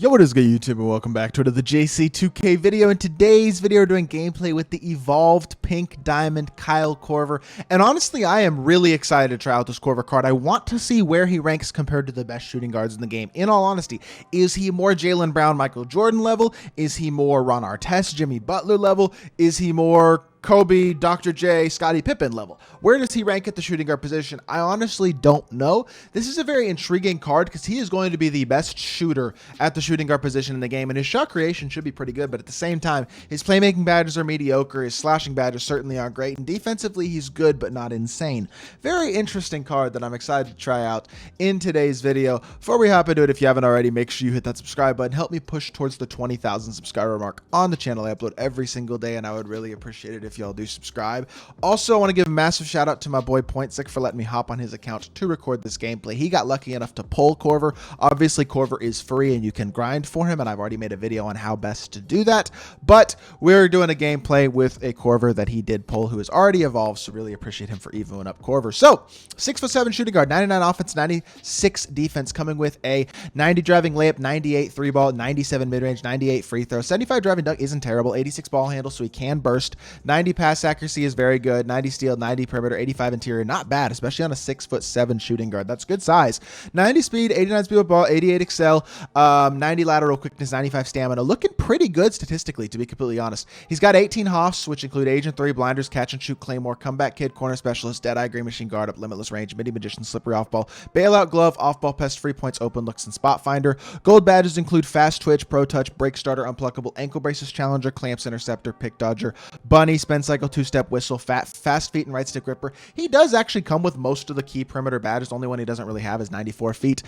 Yo, what is good, YouTube, and welcome back to another JC2K video. In today's video, we're doing gameplay with the evolved pink diamond Kyle Korver. And honestly, I am really excited to try out this Korver card. I want to see where he ranks compared to the best shooting guards in the game. In all honesty, is he more Jaylen Brown, Michael Jordan level? Is he more Ron Artest, Jimmy Butler level? Is he more Kobe, Dr. J, Scottie Pippen level? Where does he rank at the shooting guard position? I honestly don't know. This is a very intriguing card because he is going to be the best shooter at the shooting guard position in the game, and his shot creation should be pretty good, but at the same time, his playmaking badges are mediocre, his slashing badges certainly aren't great, and defensively, he's good but not insane. Very interesting card that I'm excited to try out in today's video. Before we hop into it, if you haven't already, make sure you hit that subscribe button. Help me push towards the 20,000 subscriber mark on the channel. I upload every single day, and I would really appreciate it if y'all do subscribe. Also, I want to give a massive shout out to my boy Pointsick for letting me hop on his account to record this gameplay. He got lucky enough to pull Korver. Obviously, Korver is free and you can grind for him, and I've already made a video on how best to do that, but we're doing a gameplay with a Korver that he did pull who is already evolved, so really appreciate him for evoing up Korver. So, 6'7" shooting guard, 99 offense, 96 defense, coming with a 90 driving layup, 98 three ball, 97 mid-range, 98 free throw, 75 driving dunk isn't terrible, 86 ball handle so he can burst, 90 pass accuracy is very good, 90 steal, 90 perimeter, 85 interior, not bad, especially on a 6'7" shooting guard. That's good size. 90 speed, 89 speed with ball, 88 excel, 90 lateral quickness, 95 stamina. Looking pretty good statistically, to be completely honest. He's got 18 hoffs, which include Agent 3, Blinders, Catch and Shoot, Claymore, Comeback Kid, Corner Specialist, Deadeye, Green Machine, Guard Up, Limitless Range, Midi Magician, Slippery Off Ball, Bailout Glove, Off Ball Pest, Free Points, Open Looks, and Spot Finder. Gold badges include Fast Twitch, Pro Touch, Break Starter, Unpluckable, Ankle Braces, Challenger, Clamps, Interceptor, Pick Dodger, Bunny, Spin Cycle, Two-Step Whistle, Fast Feet, and Right Stick Ripper. He does actually come with most of the key perimeter badges. The only one he doesn't really have is 94 feet.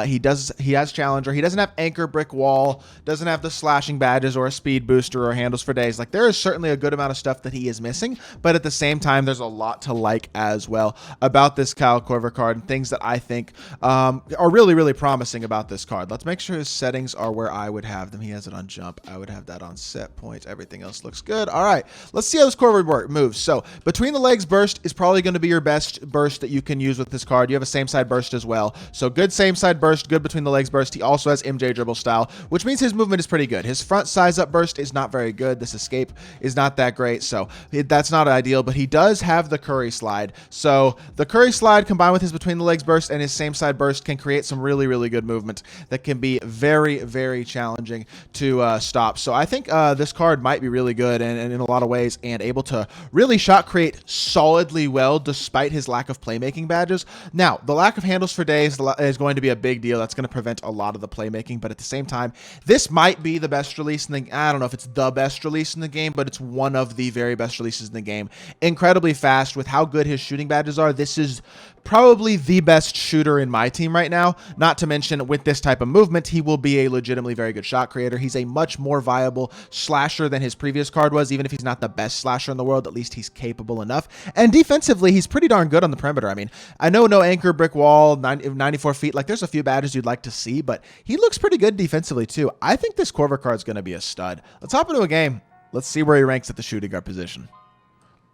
He has Challenger. He doesn't have Anchor, Brick Wall, doesn't have the slashing badges or a speed booster or handles for days. Like, there is certainly a good amount of stuff that he is missing, but at the same time, there's a lot to like as well about this Kyle Korver card and things that I think are really, really promising about this card. Let's make sure his settings are where I would have them. He has it on jump. I would have that on set points. Everything else looks good. All right, let's see how this Korver moves. So between the legs burst is probably going to be your best burst that you can use with this card. You have a same side burst as well. So good same side burst, good between the legs burst. He also has MJ dribble style, which means his movement is pretty good. His front size up burst is not very good. This escape is not that great, so that's not ideal, but he does have the Curry slide. So the Curry slide combined with his between the legs burst and his same side burst can create some really, really good movement that can be very, very challenging to stop. So I think this card might be really good and in a lot of ways, and able to really shot create solidly well despite his lack of playmaking badges. Now, the lack of handles for days is going to be a big deal. That's going to prevent a lot of the playmaking, but at the same time, this might be the best release in the, I don't know if it's the best release in the game, but it's one of the very best releases in the game. Incredibly fast with how good his shooting badges are. This is probably the best shooter in my team right now. Not to mention, with this type of movement, he will be a legitimately very good shot creator. He's a much more viable slasher than his previous card was. Even if he's not the best slasher in the world, at least he's capable enough. And defensively, he's pretty darn good on the perimeter. I mean, I know no anchor, brick wall, 94 feet. Like, there's a few badges you'd like to see, but he looks pretty good defensively too. I think this Korver card is going to be a stud. Let's hop into a game. Let's see where he ranks at the shooting guard position.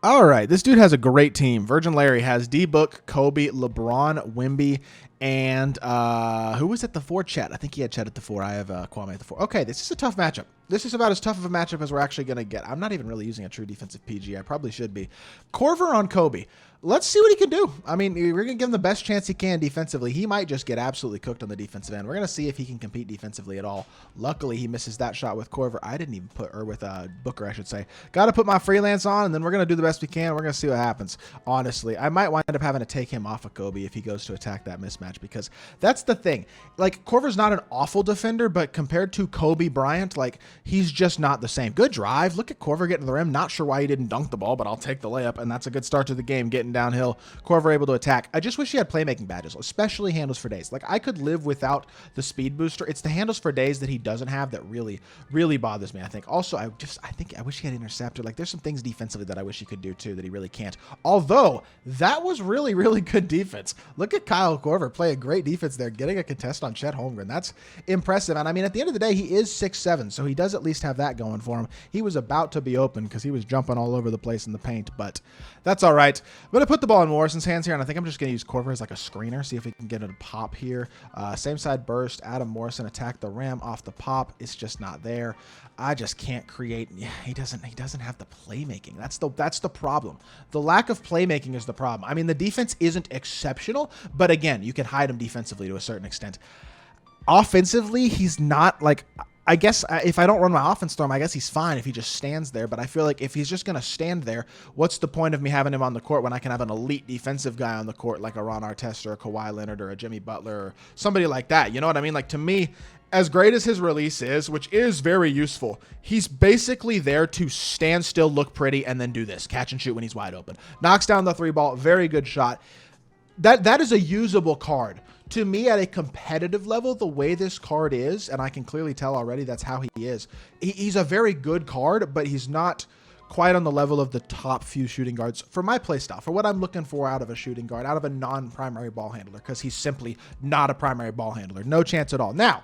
All right, this dude has a great team. Virgin Larry has D-Book, Kobe, LeBron, Wemby, and who was at the 4? Chet. I think he had Chet at the 4. I have Kwame at the 4. Okay, this is a tough matchup. This is about as tough of a matchup as we're actually going to get. I'm not even really using a true defensive PG. I probably should be. Korver on Kobe. Let's see what he can do. I mean, we're going to give him the best chance he can defensively. He might just get absolutely cooked on the defensive end. We're going to see if he can compete defensively at all. Luckily, he misses that shot with Korver. I didn't even put, or with Booker, I should say. Got to put my freelance on, and then we're going to do the best we can. We're going to see what happens. Honestly, I might wind up having to take him off of Kobe if he goes to attack that mismatch, because that's the thing. Like, Korver's not an awful defender, but compared to Kobe Bryant, like, he's just not the same. Good drive. Look at Korver getting to the rim. Not sure why he didn't dunk the ball, but I'll take the layup, and that's a good start to the game, getting downhill. Korver able to attack. I just wish he had playmaking badges, especially handles for days. Like, I could live without the speed booster. It's the handles for days that he doesn't have that really, really bothers me, I think. Also, I wish he had interceptor. Like, there's some things defensively that I wish he could do too that he really can't. Although, that was really, really good defense. Look at Kyle Korver play a great defense there, getting a contest on Chet Holmgren. That's impressive. And I mean, at the end of the day, he is 6'7", so he does at least have that going for him. He was about to be open because he was jumping all over the place in the paint, but that's all right. I'm going to put the ball in Morrison's hands here, and I think I'm just going to use Korver as like a screener, see if we can get it a pop here. Same side burst, Adam Morrison attack the rim off the pop. It's just not there. I just can't create. Yeah, he doesn't have the playmaking. That's the problem. The lack of playmaking is the problem. I mean, the defense isn't exceptional, but again, you can hide him defensively to a certain extent. Offensively, he's not like, I guess if I don't run my offense through him, I guess he's fine if he just stands there. But I feel like if he's just going to stand there, what's the point of me having him on the court when I can have an elite defensive guy on the court like a Ron Artest or a Kawhi Leonard or a Jimmy Butler or somebody like that? You know what I mean? Like, to me, as great as his release is, which is very useful, he's basically there to stand still, look pretty, and then do this, catch and shoot when he's wide open. Knocks down the three ball, very good shot. That is a usable card. To me, at a competitive level, the way this card is, and I can clearly tell already that's how he is, he's a very good card, but he's not quite on the level of the top few shooting guards for my playstyle, for what I'm looking for out of a shooting guard, out of a non-primary ball handler, because he's simply not a primary ball handler. No chance at all. Now,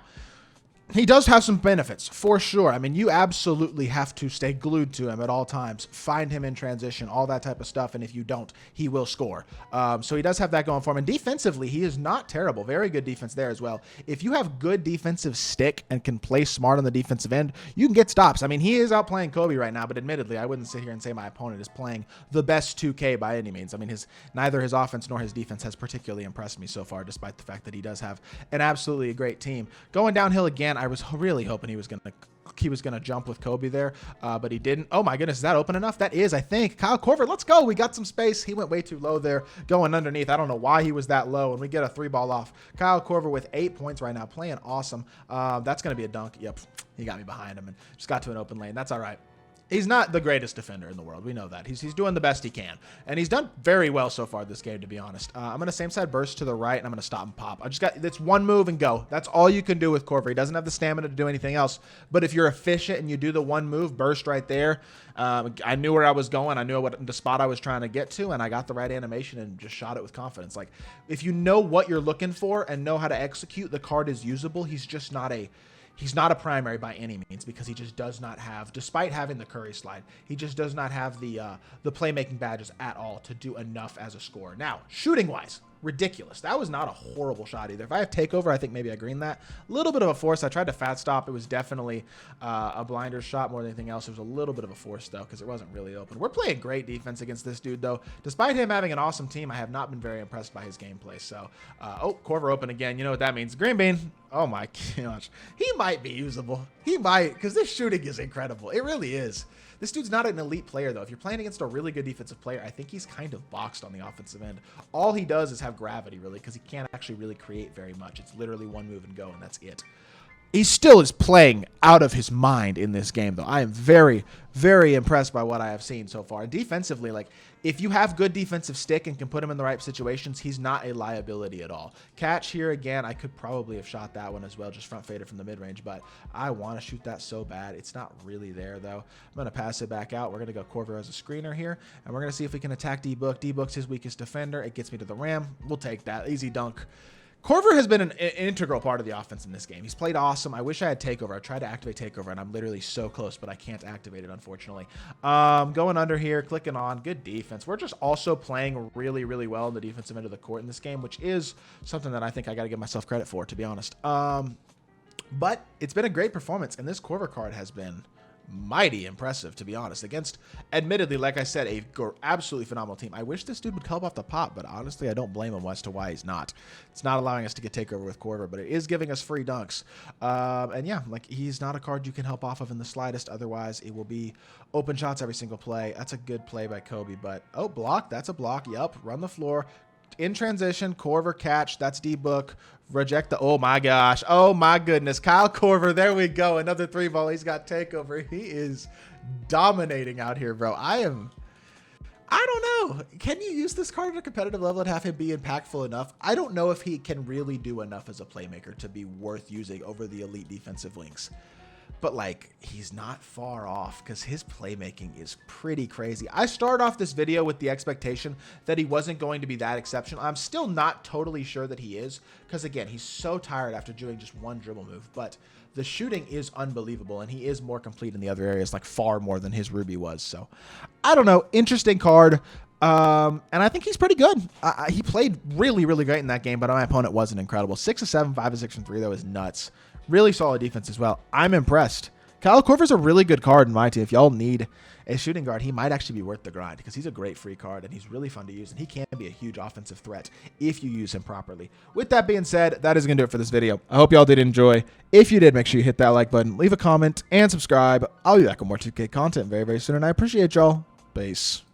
he does have some benefits, for sure. I mean, you absolutely have to stay glued to him at all times, find him in transition, all that type of stuff, and if you don't, he will score. So he does have that going for him. And defensively, he is not terrible. Very good defense there as well. If you have good defensive stick and can play smart on the defensive end, you can get stops. I mean, he is outplaying Kobe right now, but admittedly, I wouldn't sit here and say my opponent is playing the best 2K by any means. I mean, neither his offense nor his defense has particularly impressed me so far, despite the fact that he does have an absolutely great team. Going downhill again, I was really hoping he was gonna jump with Kobe there, but he didn't. Oh my goodness, is that open enough? That is, I think. Kyle Korver, let's go. We got some space. He went way too low there, going underneath. I don't know why he was that low, and we get a three ball off. Kyle Korver with 8 points right now, playing awesome. That's gonna be a dunk. Yep, he got me behind him and just got to an open lane. That's all right. He's not the greatest defender in the world. We know that. He's doing the best he can. And he's done very well so far this game, to be honest. I'm going to same side burst to the right, and I'm going to stop and pop. I just got this one move and go. That's all you can do with Korver. He doesn't have the stamina to do anything else. But if you're efficient and you do the one move, burst right there, I knew where I was going. I knew what the spot I was trying to get to, and I got the right animation and just shot it with confidence. Like, if you know what you're looking for and know how to execute, the card is usable. He's just not a... He's not a primary by any means because he just does not have, despite having the Curry slide, he just does not have the playmaking badges at all to do enough as a scorer. Now, shooting-wise, ridiculous. That was not a horrible shot either. If I have takeover, I think maybe I green that. A little bit of a force. I tried to fat stop. It was definitely a blinder shot more than anything else. It was a little bit of a force, though, because it wasn't really open. We're playing great defense against this dude, though. Despite him having an awesome team, I have not been very impressed by his gameplay. So, oh, Korver open again. You know what that means. Green bean. Oh, my gosh. He might be usable. He might, because this shooting is incredible. It really is. This dude's not an elite player, though. If you're playing against a really good defensive player, I think he's kind of boxed on the offensive end. All he does is have gravity, really, because he can't actually really create very much. It's literally one move and go, and that's it. He still is playing out of his mind in this game, though. I am very, very impressed by what I have seen so far. And defensively, like, if you have good defensive stick and can put him in the right situations, he's not a liability at all. Catch here again. I could probably have shot that one as well, just front faded from the mid-range, but I want to shoot that so bad. It's not really there, though. I'm going to pass it back out. We're going to go Korver as a screener here, and we're going to see if we can attack D-Book. D-Book's his weakest defender. It gets me to the rim. We'll take that. Easy dunk. Korver has been an integral part of the offense in this game. He's played awesome. I wish I had takeover. I tried to activate takeover, and I'm literally so close, but I can't activate it, unfortunately. Going under here, clicking on. Good defense. We're just also playing really, really well in the defensive end of the court in this game, which is something that I think I got to give myself credit for, to be honest. But it's been a great performance, and this Korver card has been mighty impressive, to be honest, against, admittedly, like I said, a absolutely phenomenal team. I wish this dude would help off the pop, but honestly, I don't blame him as to why he's not. It's not allowing us to get takeover with Korver, but it is giving us free dunks. And yeah, like, he's not a card you can help off of in the slightest. Otherwise, it will be open shots every single play. That's a good play by Kobe, but oh, block. That's a block. Yep, run the floor. In transition, Korver catch. That's D-Book. Reject the, oh my gosh. Oh my goodness. Kyle Korver, there we go. Another three ball. He's got takeover. He is dominating out here, bro. I don't know. Can you use this card at a competitive level and have him be impactful enough? I don't know if he can really do enough as a playmaker to be worth using over the elite defensive links. but like he's not far off because his playmaking is pretty crazy. I started off this video with the expectation that he wasn't going to be that exceptional. I'm still not totally sure that he is because, again, he's so tired after doing just one dribble move, but the shooting is unbelievable, and he is more complete in the other areas, like far more than his Ruby was. So I don't know. Interesting card. And I think he's pretty good. He played really, really great in that game, but my opponent wasn't incredible. 6 of 7, 5 of 6 from 3, though, is nuts. Really solid defense as well. I'm impressed. Kyle Korver's a really good card in my team. If y'all need a shooting guard, he might actually be worth the grind because he's a great free card and he's really fun to use, and he can be a huge offensive threat if you use him properly. With that being said, that is going to do it for this video. I hope y'all did enjoy. If you did, make sure you hit that like button, leave a comment, and subscribe. I'll be back with more 2K content very, very soon, and I appreciate y'all. Peace.